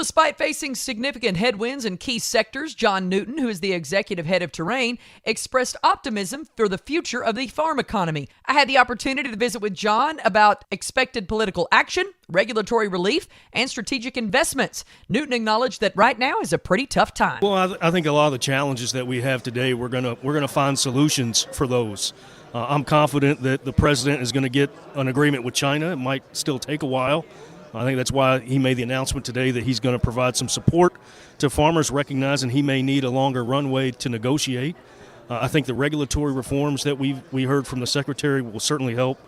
Well, despite facing significant headwinds in key sectors, John Newton, who is the executive head of Terrain, expressed optimism for the future of the farm economy. I had the opportunity to visit with John about expected political action, regulatory relief, and strategic investments. Newton acknowledged that right now is a pretty tough time. Well, I think a lot of the challenges that we have today, we're gonna find solutions for those. I'm confident that the president is going to get an agreement with China. It might still take a while. I think that's why he made the announcement today that he's going to provide some support to farmers, recognizing he may need a longer runway to negotiate. I think the regulatory reforms that we heard from the secretary will certainly help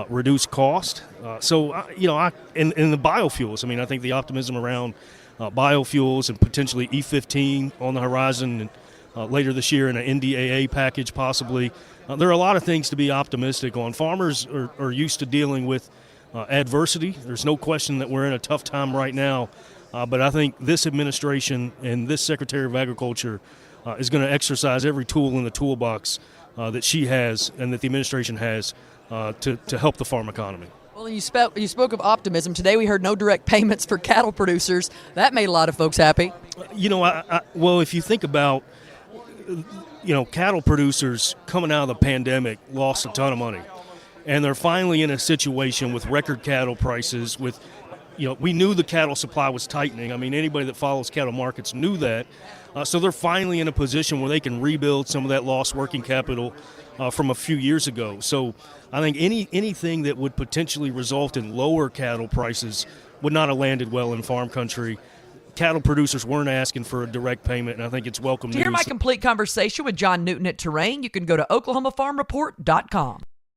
reduce cost. In the biofuels, I mean, I think the optimism around biofuels and potentially E15 on the horizon and later this year in an NDAA package possibly. There are a lot of things to be optimistic on. Farmers are used to dealing with adversity. There's no question that we're in a tough time right now, but I think this administration and this Secretary of Agriculture is going to exercise every tool in the toolbox that she has and that the administration has to help the farm economy. Well, you spoke of optimism. Today we heard no direct payments for cattle producers. That made a lot of folks happy. Well, if you think about cattle producers coming out of the pandemic lost a ton of money. And they're finally in a situation with record cattle prices we knew the cattle supply was tightening. I mean, anybody that follows cattle markets knew that. So they're finally in a position where they can rebuild some of that lost working capital from a few years ago. So I think anything that would potentially result in lower cattle prices would not have landed well in farm country. Cattle producers weren't asking for a direct payment, and I think it's welcome news. To hear my complete conversation with John Newton at Terrain, you can go to OklahomaFarmReport.com.